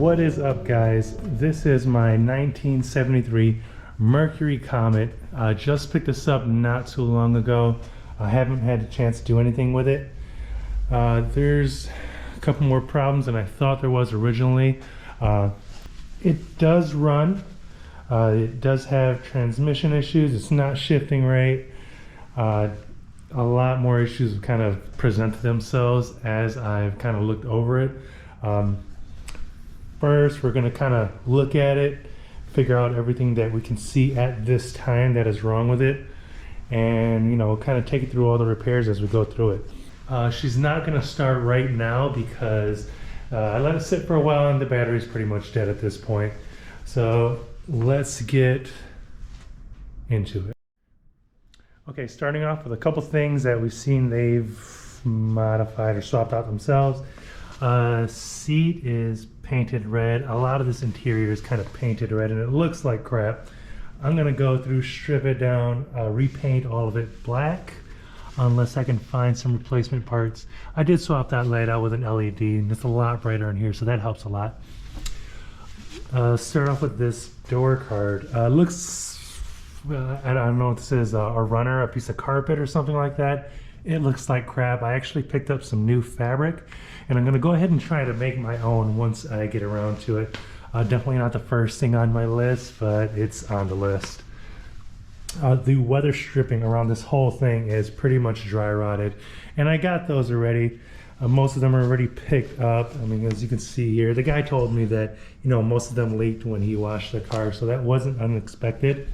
What is up, guys? This is my 1973 Mercury Comet. I just picked this up not too long ago. I haven't had a chance to do anything with it. There's a couple more problems than I thought there was originally. It does run. It does have transmission issues. It's not shifting right. A lot more issues have kind of presented themselves as I've kind of looked over it. First, we're going to kind of look at it, figure out everything that we can see at this time that is wrong with it, and kind of take it through all the repairs as we go through it. She's not going to start right now because I let it sit for a while and the battery's pretty much dead at this point. So let's get into it. Okay, starting off with a couple things that we've seen they've modified or swapped out themselves. Seat is painted red. A lot of this interior is kind of painted red and it looks like crap. I'm gonna go through, strip it down, repaint all of it black unless I can find some replacement parts. I did swap that light out with an LED and it's a lot brighter in here, so that helps a lot. Start off with this door card. Looks, I don't know what this is, a runner, a piece of carpet or something like that. It looks like crap. I actually picked up some new fabric and I'm gonna go ahead and try to make my own once I get around to it. Definitely not the first thing on my list, but it's on the list. The weather stripping around this whole thing is pretty much dry rotted, and I got those already. Most of them are already picked up. I mean, as you can see here, the guy told me that most of them leaked when he washed the car, so that wasn't unexpected.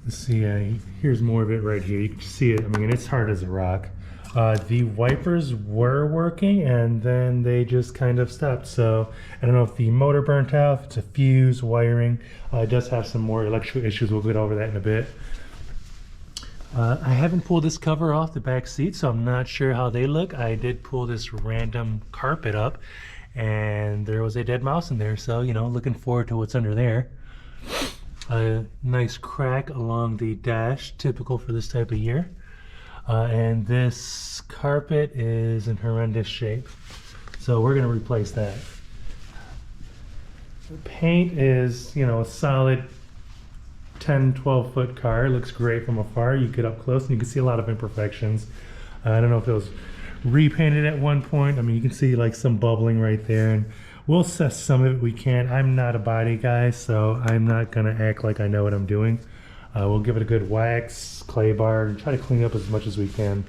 Let's see, here's more of it right here. You can see it. I mean, it's hard as a rock. The wipers were working and then they just kind of stopped. So I don't know if the motor burnt out, if it's a fuse, wiring. It does have some more electrical issues. We'll get over that in a bit. I haven't pulled this cover off the back seat, so I'm not sure how they look. I did pull this random carpet up and there was a dead mouse in there. So, looking forward to what's under there. A nice crack along the dash, typical for this type of year. And this carpet is in horrendous shape, so we're going to replace that. The paint is, a solid 10-12 foot car. It looks great from afar. You get up close and you can see a lot of imperfections. I don't know if it was repainted at one point. I mean, you can see like some bubbling right there, and we'll assess some of it. We can. I'm not a body guy, so I'm not going to act like I know what I'm doing. We'll give it a good wax, clay bar, and try to clean up as much as we can.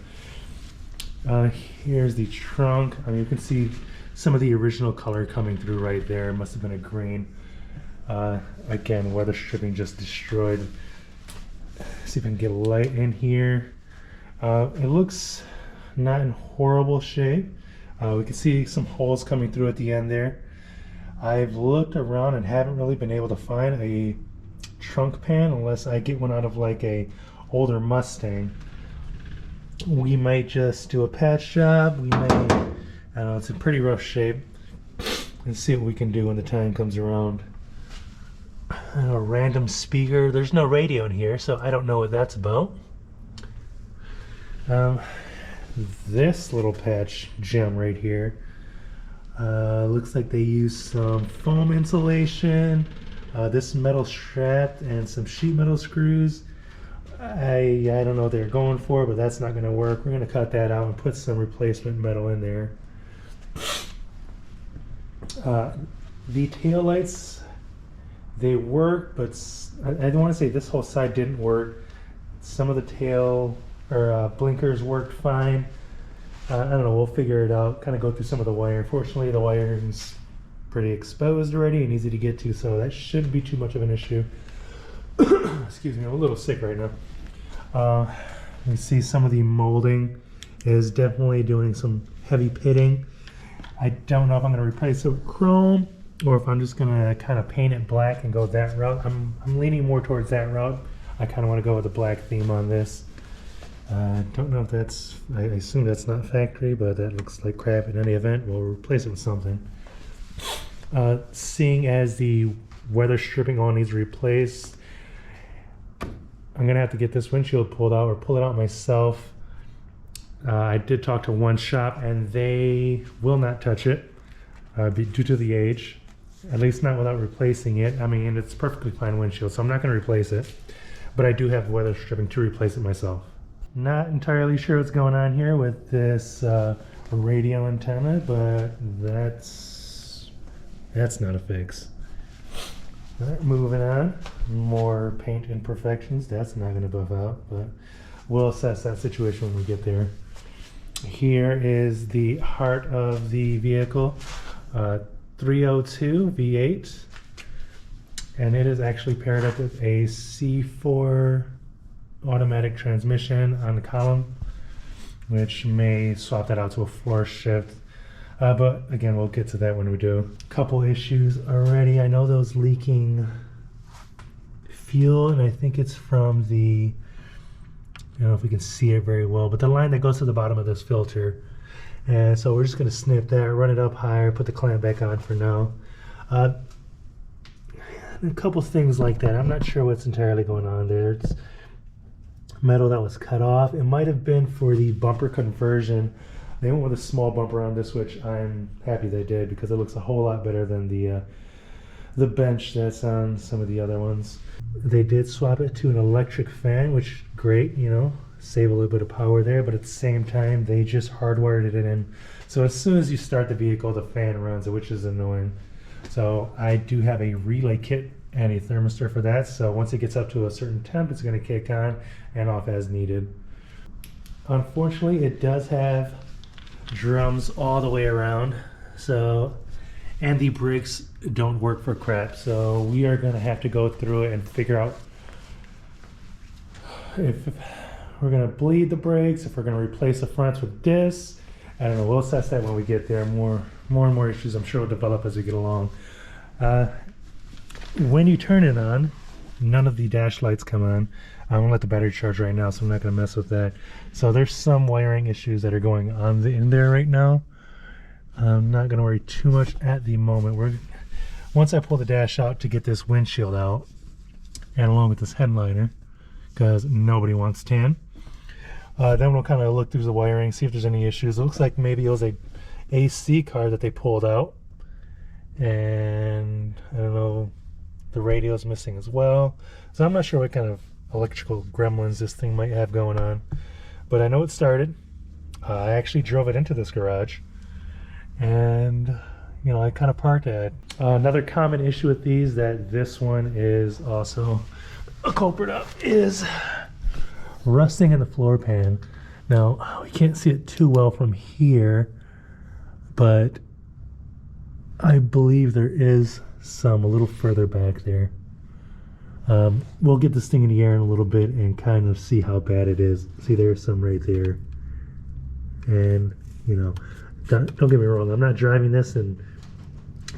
Here's the trunk. I mean, you can see some of the original color coming through right there. It must have been a green. Again, weather stripping just destroyed. See if I can get a light in here. It looks not in horrible shape. We can see some holes coming through at the end there. I've looked around and haven't really been able to find a trunk pan unless I get one out of like a older Mustang. We might just do a patch job. We may, I don't know, it's in pretty rough shape. Let's see what we can do when the time comes around. A random speaker. There's no radio in here, so I don't know what that's about. This little patch gem right here, looks like they use some foam insulation, this metal strap, and some sheet metal screws. I don't know what they're going for, but that's not going to work. We're going to cut that out and put some replacement metal in there. The tail lights, they work, but I don't want to say this whole side didn't work. Some of the tail or blinkers worked fine. I don't know, we'll figure it out, kind of go through some of the wire. Fortunately, the wire is pretty exposed already and easy to get to, so that shouldn't be too much of an issue. Excuse me, I'm a little sick right now. You see some of the molding is definitely doing some heavy pitting. I don't know if I'm going to replace it with chrome or if I'm just going to kind of paint it black and go that route. I'm leaning more towards that route. I kind of want to go with a black theme on this. Don't know if that's, I assume that's not factory, but that looks like crap. In any event, we'll replace it with something. Seeing as the weather stripping all needs replaced, I'm gonna have to get this windshield pulled out or pull it out myself. I did talk to one shop and they will not touch it. due to the age. At least not without replacing it. I mean, it's perfectly fine windshield, so I'm not going to replace it. But I do have weather stripping to replace it myself. Not entirely sure what's going on here with this radio antenna, but that's not a fix. All right, moving on. More paint imperfections. That's not going to buff out, but we'll assess that situation when we get there. Here is the heart of the vehicle, 302 V8, and it is actually paired up with a C4 automatic transmission on the column, which may swap that out to a floor shift. But again, we'll get to that when we do. Couple issues already. I know those leaking fuel, and I think it's from the, I don't know if we can see it very well, but the line that goes to the bottom of this filter. And so we're just going to snip that, run it up higher, put the clamp back on for now. A couple things like that. I'm not sure what's entirely going on there. It's metal that was cut off. It might have been for the bumper conversion. They went with a small bumper on this, which I'm happy they did, because it looks a whole lot better than the bench that's on some of the other ones. They did swap it to an electric fan, which great, you know, save a little bit of power there, but at the same time they just hardwired it in. So as soon as you start the vehicle, the fan runs, which is annoying. So I do have a relay kit and a thermistor for that, so once it gets up to a certain temp, it's going to kick on and off as needed. Unfortunately, it does have drums all the way around, so, and the brakes don't work for crap, so we are going to have to go through it and figure out if we're going to bleed the brakes, if we're going to replace the fronts with discs. I don't know, we'll assess that when we get there. More and more issues I'm sure will develop as we get along. When you turn it on, none of the dash lights come on. I'm gonna let the battery charge right now, so I'm not gonna mess with that. So there's some wiring issues that are going on in there right now. I'm not gonna worry too much at the moment. Once I pull the dash out to get this windshield out, and along with this headliner, because nobody wants tan, then we'll kind of look through the wiring, see if there's any issues. It looks like maybe it was a AC card that they pulled out, and I don't know, the radio's missing as well. So I'm not sure what kind of electrical gremlins this thing might have going on, but I know it started. I actually drove it into this garage, and you know, I kind of parked at. Another common issue with these that this one is also a culprit of is rusting in the floor pan. Now we can't see it too well from here, but I believe there is some a little further back there. We'll get this thing in the air in a little bit and kind of see how bad it is. See, there's some right there. And you know, don't get me wrong, I'm not driving this in,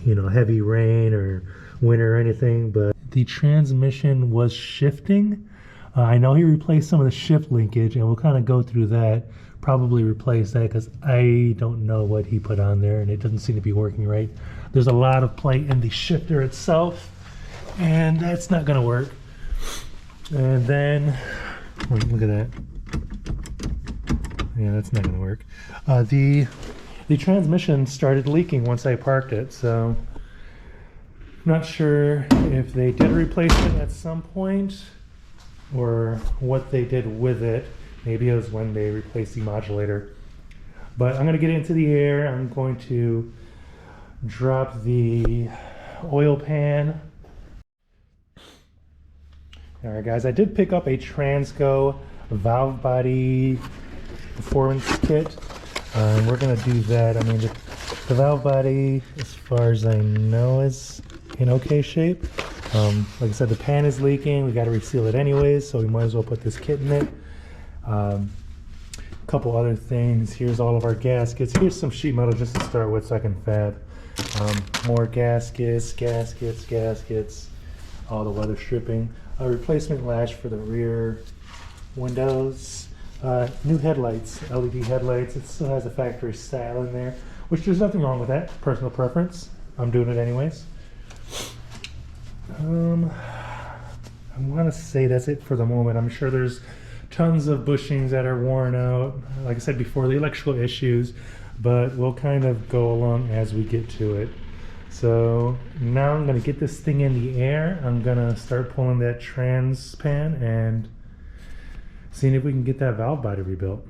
you know, heavy rain or winter or anything, but the transmission was shifting. I know he replaced some of the shift linkage, and we'll kind of go through that, probably replace that, because I don't know what he put on there and it doesn't seem to be working right. There's a lot of play in the shifter itself, and that's not going to work. And then, look at that. Yeah, that's not going to work. The transmission started leaking once I parked it, so I'm not sure if they did replace it at some point or what they did with it. Maybe it was when they replaced the modulator. But I'm going to get into the air. I'm going to drop the oil pan. Alright guys, I did pick up a Transco valve body performance kit. We're going to do that. I mean, the valve body, as far as I know, is in okay shape. Like I said, the pan is leaking. We got to reseal it anyways, so we might as well put this kit in it. A couple other things. Here's all of our gaskets. Here's some sheet metal just to start with so I can fab. More gaskets, all the weather stripping. A replacement latch for the rear windows. New headlights, LED headlights. It still has a factory style in there, which there's nothing wrong with that. Personal preference. I'm doing it anyways. I want to say that's it for the moment. I'm sure there's tons of bushings that are worn out. Like I said before, the electrical issues. but we'll kind of go along as we get to it. So now I'm gonna get this thing in the air. I'm gonna start pulling that trans pan and seeing if we can get that valve body rebuilt.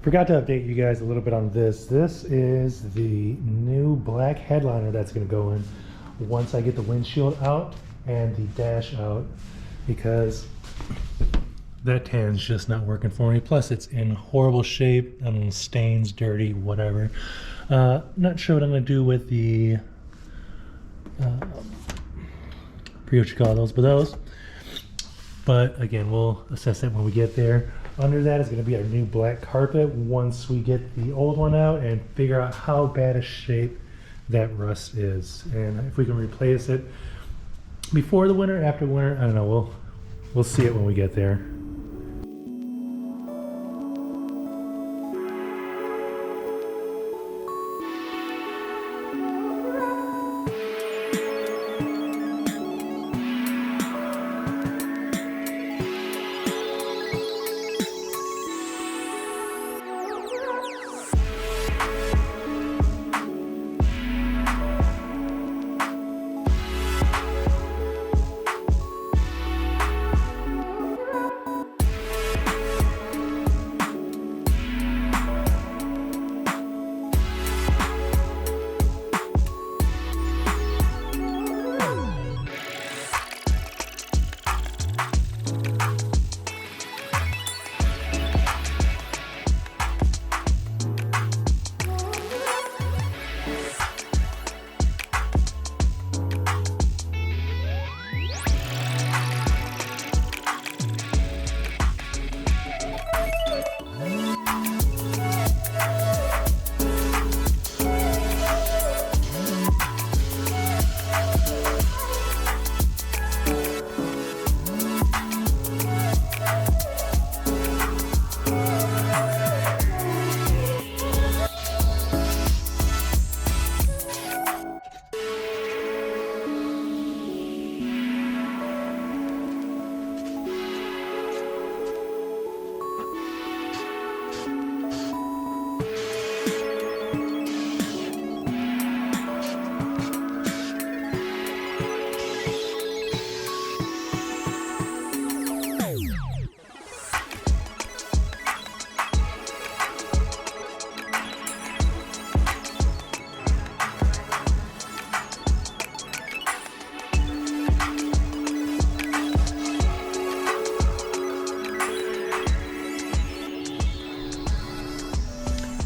Forgot to update you guys a little bit on this. This is the new black headliner that's gonna go in once I get the windshield out and the dash out, because that tan's just not working for me. Plus it's in horrible shape. I mean, stains, dirty, whatever. Not sure what I'm gonna do with the forget what you call those, but again, we'll assess it when we get there. Under that is gonna be our new black carpet once we get the old one out and figure out how bad a shape that rust is, and if we can replace it before the winter, after winter, I don't know. We'll see it when we get there.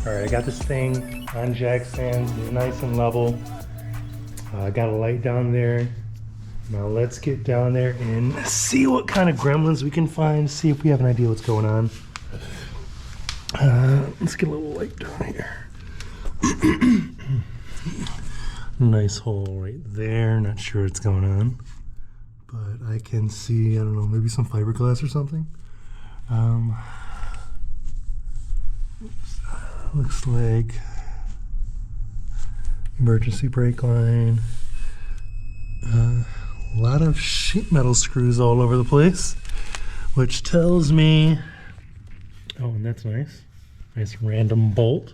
Alright, I got this thing on jack stands, nice and level. I got a light down there. Now let's get down there and see what kind of gremlins we can find, see if we have an idea what's going on. Let's get a little light down here. Nice hole right there, not sure what's going on. But I can see, I don't know, maybe some fiberglass or something. Looks like emergency brake line. A lot of sheet metal screws all over the place, which tells me, oh, and that's nice. Nice random bolt.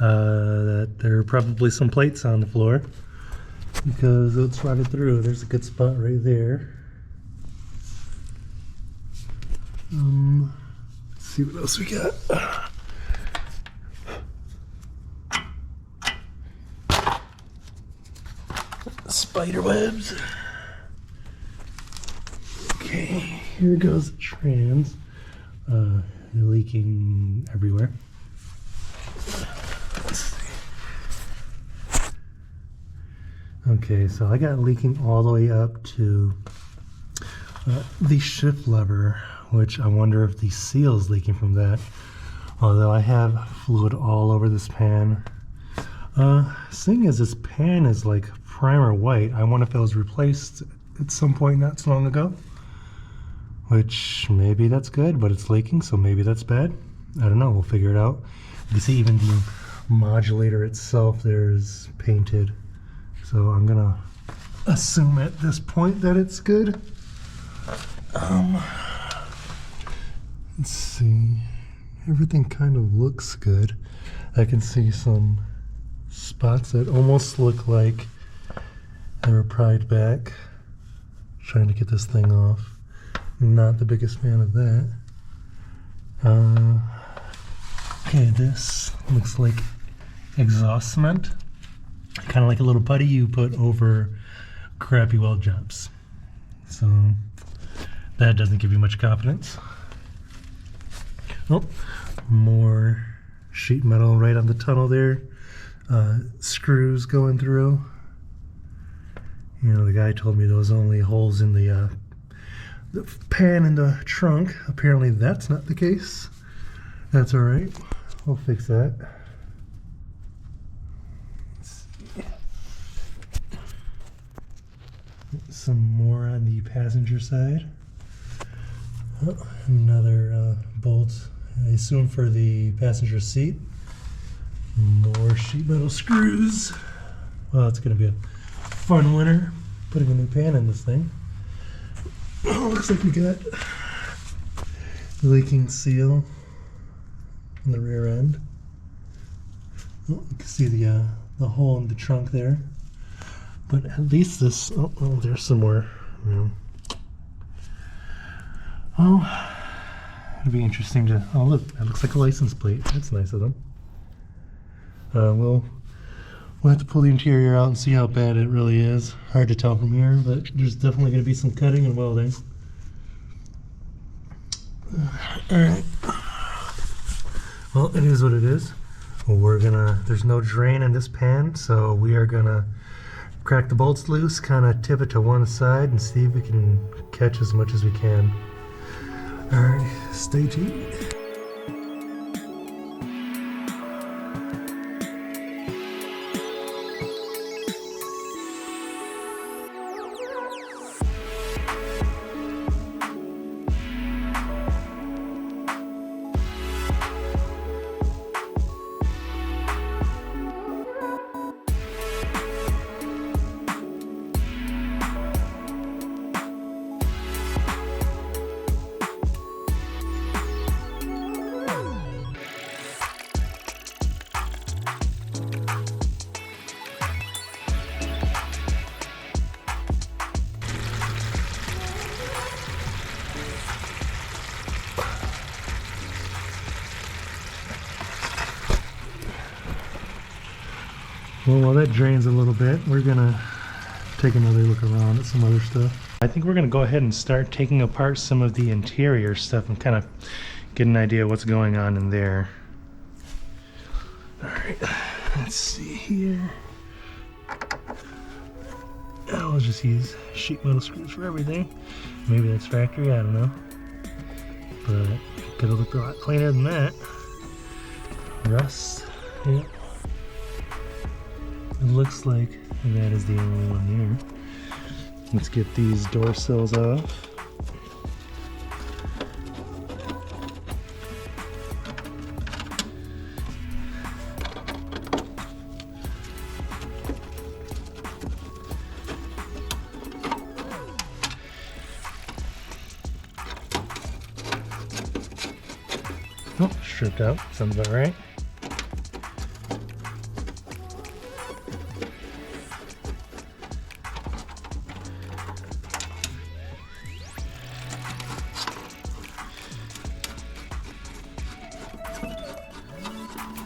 That there are probably some plates on the floor, because let's run it through. There's a good spot right there. Let's see what else we got. Spider webs. Okay, here goes the trans. Leaking everywhere. Let's see. Okay, so I got leaking all the way up to the shift lever, which I wonder if the seal is leaking from that. Although I have fluid all over this pan. Seeing as this pan is like primer white, I wonder if it was replaced at some point not so long ago. Which maybe that's good, but it's leaking, so maybe that's bad. I don't know, we'll figure it out. You can see even the modulator itself there is painted. So I'm gonna assume at this point that it's good. Let's see. everything kind of looks good. I can see some spots that almost look like they were pried back. Trying to get this thing off. Not the biggest fan of that. Okay, this looks like exhaust cement. Kind of like a little putty you put over crappy weld jobs. So that doesn't give you much confidence. Oh, more sheet metal right on the tunnel there. Screws going through. You know, the guy told me there was only holes in the pan in the trunk. Apparently that's not the case. That's all right. We'll fix that. Let's see. Some more on the passenger side. Oh, another bolt, I assume for the passenger seat. More sheet metal screws. Well, it's going to be a fun winter putting a new pan in this thing. Oh, looks like we got leaking seal in the rear end. Oh, you can see the hole in the trunk there. But at least this, oh, there's some more room. Oh, it'll be interesting to, oh look, that looks like a license plate. That's nice of them. We'll have to pull the interior out and see how bad it really is. Hard to tell from here, but there's definitely going to be some cutting and welding. Alright. Well, it is what it is. Well, there's no drain in this pan, so we are gonna crack the bolts loose, kind of tip it to one side and see if we can catch as much as we can. Alright, stay tuned. Well, while that drains a little bit, we're gonna take another look around at some other stuff. I think we're gonna go ahead and start taking apart some of the interior stuff and kind of get an idea of what's going on in there. All right, let's see here. I'll just use sheet metal screws for everything. Maybe that's factory, I don't know. But it could have looked a lot cleaner than that. Rust, yeah. It looks like that is the only one here. Let's get these door sills off. Oh, stripped out. Sounds about right.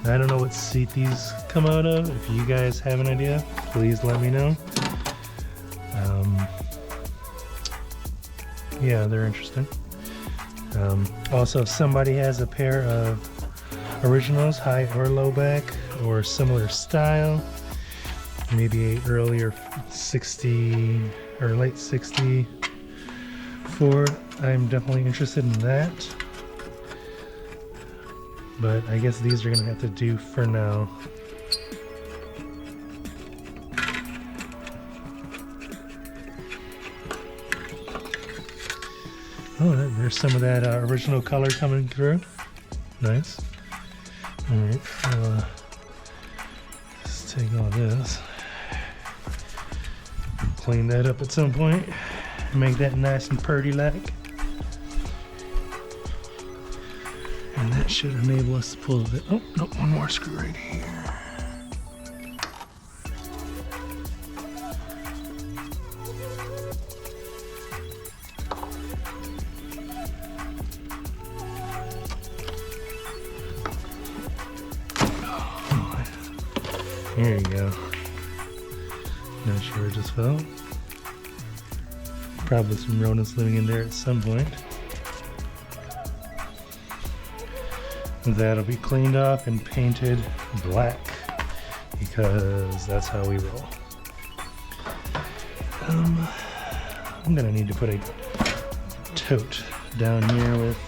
I don't know what seat these come out of. If you guys have an idea, please let me know. Yeah, they're interesting. Also, if somebody has a pair of originals, high or low back, or similar style, maybe a earlier 60 or late 60 Ford, I'm definitely interested in that. But I guess these are gonna have to do for now. Oh, there's some of that original color coming through. Nice. All right, let's take all this, clean that up at some point, make that nice and purty like. And that should enable us to pull it. Oh, no, one more screw right here. There you go. Not sure it just fell. Probably some rodents living in there at some point. That'll be cleaned off and painted black because that's how we roll. I'm gonna need to put a tote down here with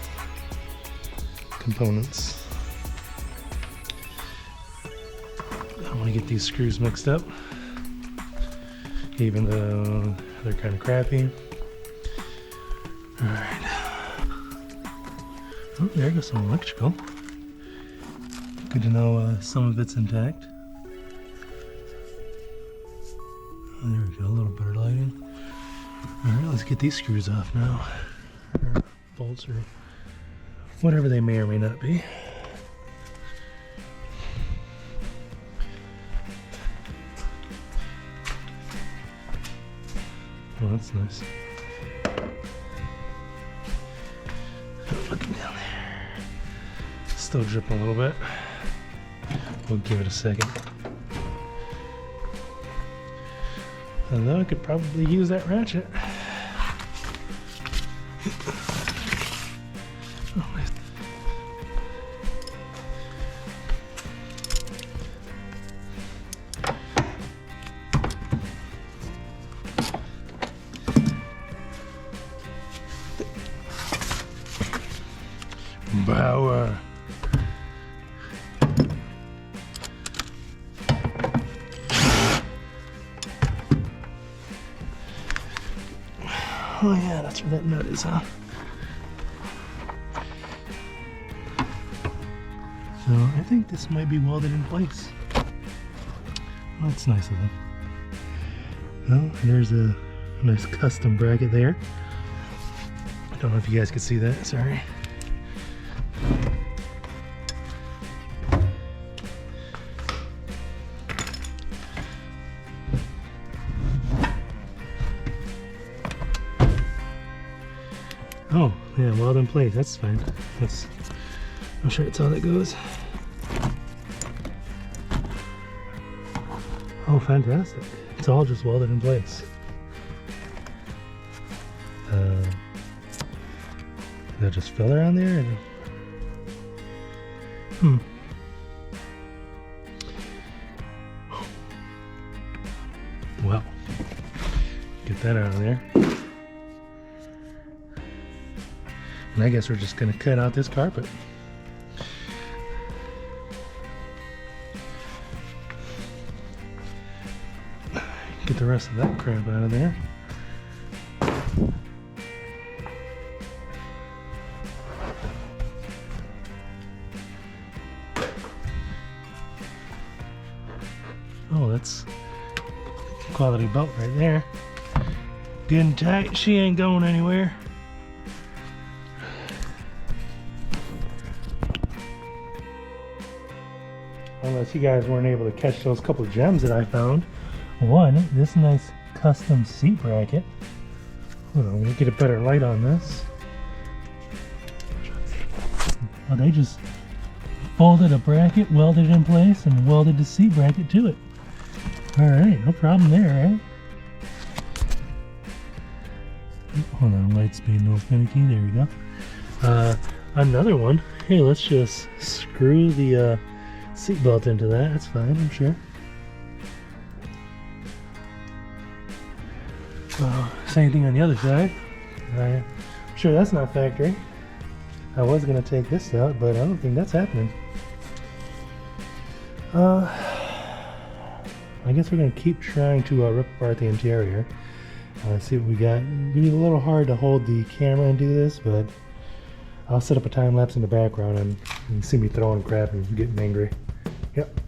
components. I want to get these screws mixed up, even though they're kind of crappy. All right. Oh, there goes some electrical. Good to know some of it's intact. Oh, there we go, a little better lighting. All right, let's get these screws off now. Or bolts or whatever they may or may not be. Oh, that's nice. Looking down there. Still dripping a little bit. We'll give it a second. Although I could probably use that ratchet. Oh, nice. Bauer. Oh yeah, that's where that nut is, huh? So I think this might be welded in place. Oh, that's nice of them. Well, there's a nice custom bracket there. I don't know if you guys can see that, sorry. Oh, yeah, weld in place, that's fine. I'm sure that's how that goes. Oh, fantastic. It's all just welded in place. Did I just filler on there? Well, get that out of there. And I guess we're just gonna cut out this carpet. Get the rest of that crap out of there. Oh, that's quality belt right there. Good and tight, she ain't going anywhere. Unless you guys weren't able to catch those couple of gems that I found. One, this nice custom seat bracket. Hold on, let me get a better light on this. Oh, they just folded a bracket, welded it in place, and welded the seat bracket to it. Alright, no problem there, right? Hold on, light's being a little finicky. There we go. Another one. Hey, let's just screw the seatbelt into that. That's fine, I'm sure. Same thing on the other side. I'm sure that's not factory. I was going to take this out, but I don't think that's happening. I guess we're going to keep trying to rip apart the interior. See what we got. It'd be a little hard to hold the camera and do this, but I'll set up a time lapse in the background and you can see me throwing crap and getting angry. Yep.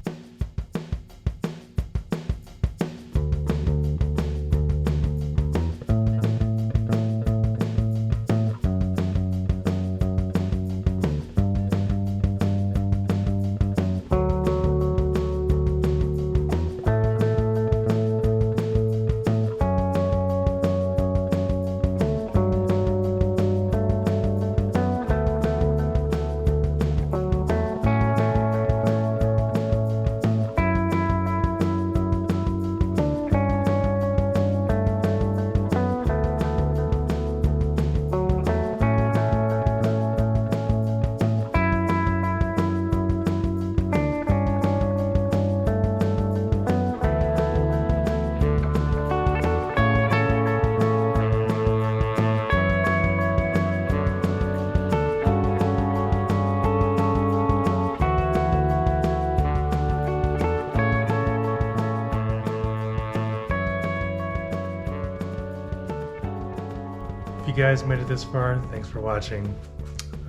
If you guys made it this far, thanks for watching.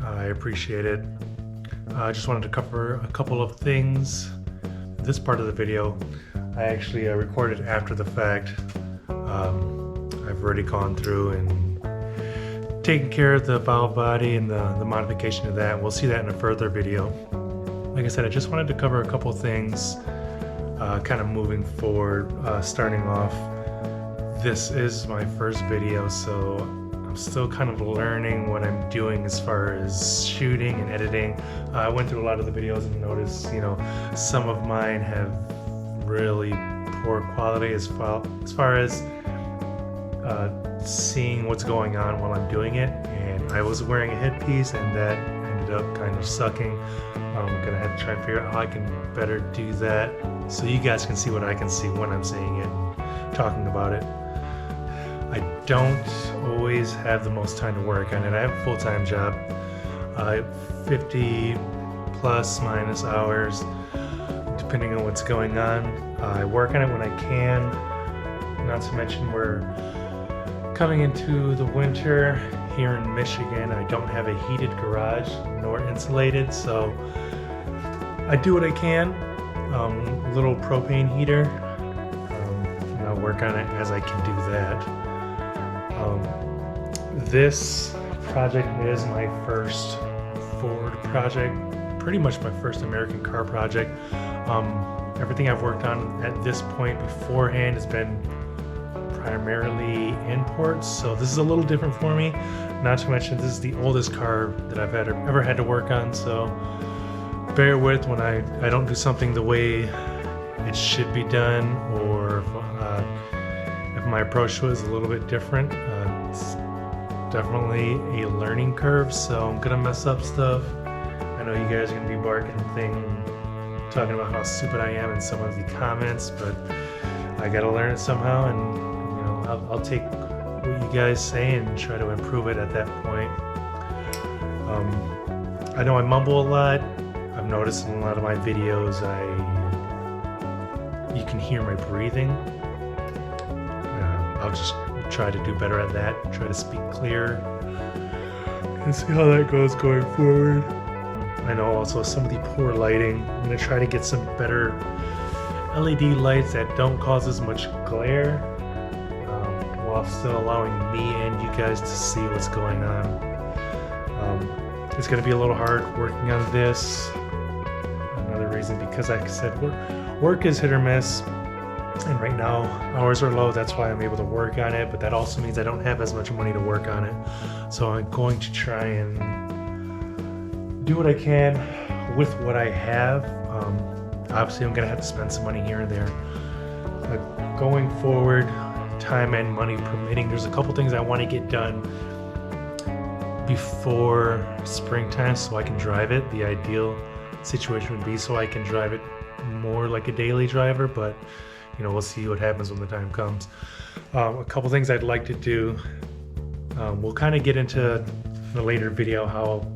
I appreciate it. I just wanted to cover a couple of things. This part of the video I actually recorded after the fact. I've already gone through and taken care of the valve body and the modification of that. We'll see that in a further video. Like I said, I just wanted to cover a couple things kind of moving forward. Starting off, this is my first video, so I'm still kind of learning what I'm doing as far as shooting and editing. I went through a lot of the videos and noticed, you know, some of mine have really poor quality as far as seeing what's going on while I'm doing it. And I was wearing a headpiece and that ended up kind of sucking. I'm gonna have to try and figure out how I can better do that so you guys can see what I can see when I'm saying it and talking about it. I don't always have the most time to work on it. I have a full-time job, 50 plus minus hours, depending on what's going on. I work on it when I can, not to mention we're coming into the winter here in Michigan. I don't have a heated garage nor insulated, so I do what I can. Little propane heater, and I'll work on it as I can do that. This project is my first Ford project, pretty much my first American car project. Everything I've worked on at this point beforehand has been primarily imports, so this is a little different for me. Not to mention this is the oldest car that I've ever had to work on, so bear with when I don't do something the way it should be done, or if my approach to it is a little bit different. It's definitely a learning curve, so I'm gonna mess up stuff. I know you guys are gonna be talking about how stupid I am in some of the comments, but I gotta learn it somehow, and you know, I'll take what you guys say and try to improve it at that point. I know I mumble a lot. I've noticed in a lot of my videos you can hear my breathing. I'll just try to do better at that, try to speak clearer, and see how that goes going forward. I know also some of the poor lighting. I'm going to try to get some better LED lights that don't cause as much glare, while still allowing me and you guys to see what's going on. It's going to be a little hard working on this. Another reason, because like I said, work is hit or miss. And right now, hours are low, that's why I'm able to work on it, but that also means I don't have as much money to work on it. So I'm going to try and do what I can with what I have. Obviously, I'm going to have to spend some money here and there. Going forward, time and money permitting, there's a couple things I want to get done before springtime so I can drive it. The ideal situation would be so I can drive it more like a daily driver, but you know, we'll see what happens when the time comes. A couple things I'd like to do. We'll kind of get into in a later video how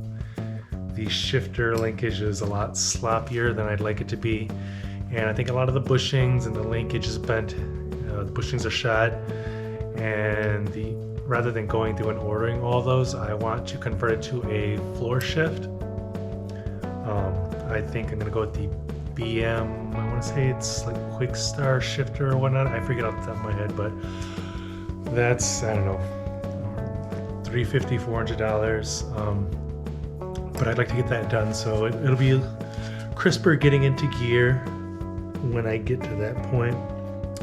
the shifter linkage is a lot sloppier than I'd like it to be. And I think a lot of the bushings and the linkage is bent. The bushings are shot. And rather than going through and ordering all those, I want to convert it to a floor shift. I think I'm going to go with the BM, I want to say it's like Quick Star shifter or whatnot. I forget off the top of my head, but that's, I don't know, $350, $400. But I'd like to get that done, so it'll be crisper getting into gear when I get to that point.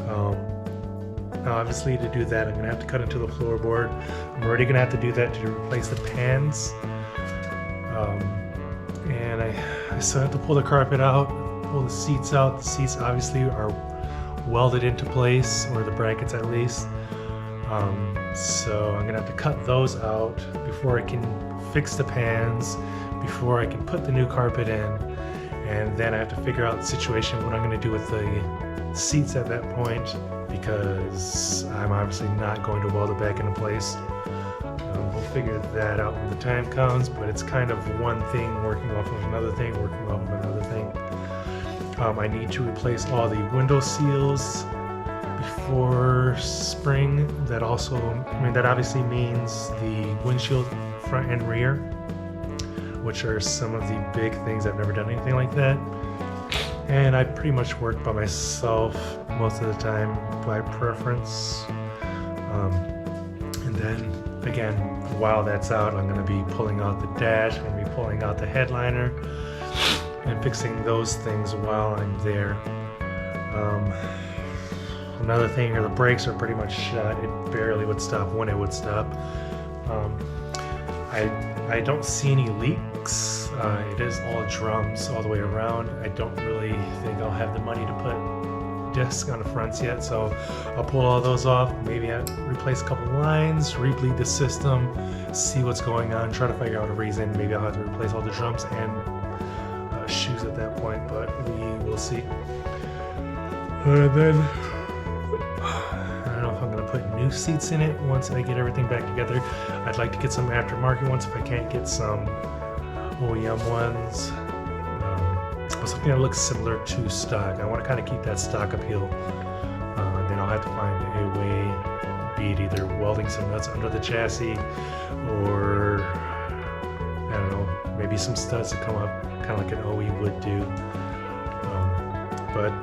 Now obviously to do that, I'm going to have to cut into the floorboard. I'm already going to have to do that to replace the pans. And I still have to pull the carpet out, pull the seats out. The seats obviously are welded into place, or the brackets at least. So I'm gonna have to cut those out before I can fix the pans, before I can put the new carpet in, and then I have to figure out the situation, what I'm gonna do with the seats at that point, because I'm obviously not going to weld it back into place. We'll figure that out when the time comes, but it's kind of one thing working off of another thing, working off of another thing. I need to replace all the window seals for spring. That also, I mean, that obviously means the windshield front and rear, which are some of the big things. I've never done anything like that. And I pretty much work by myself most of the time by preference. And then again, while that's out, I'm going to be pulling out the dash, I'm going to be pulling out the headliner and fixing those things while I'm there. Another thing are the brakes are pretty much shot. It barely would stop when it would stop. I don't see any leaks. It is all drums all the way around. I don't really think I'll have the money to put discs on the fronts yet, so I'll pull all those off. Maybe I'll replace a couple lines, rebleed the system, see what's going on, try to figure out a reason. Maybe I'll have to replace all the drums and shoes at that point, but we will see. And then I don't know if I'm going to put new seats in it once I get everything back together. I'd like to get some aftermarket ones if I can't get some OEM ones. But something that looks similar to stock. I want to kind of keep that stock appeal. Then I'll have to find a way, be it either welding some nuts under the chassis or, I don't know, maybe some studs to come up, kind of like an OE would do. But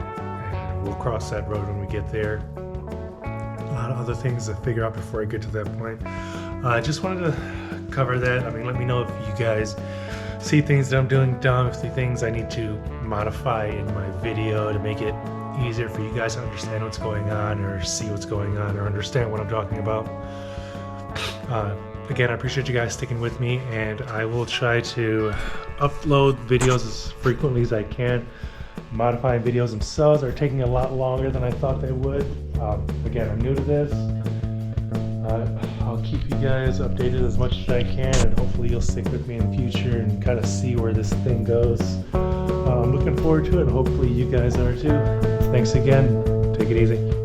we'll cross that road when we get there. A lot of other things to figure out before I get to that point. I just wanted to cover that. I mean, let me know if you guys see things that I'm doing dumb, if the things I need to modify in my video to make it easier for you guys to understand what's going on or see what's going on or understand what I'm talking about. Again, I appreciate you guys sticking with me, and I will try to upload videos as frequently as I can. Modifying videos themselves are taking a lot longer than I thought they would. Again, I'm new to this. I'll keep you guys updated as much as I can, and hopefully you'll stick with me in the future and kind of see where this thing goes. I'm looking forward to it, and hopefully you guys are too. Thanks again. Take it easy.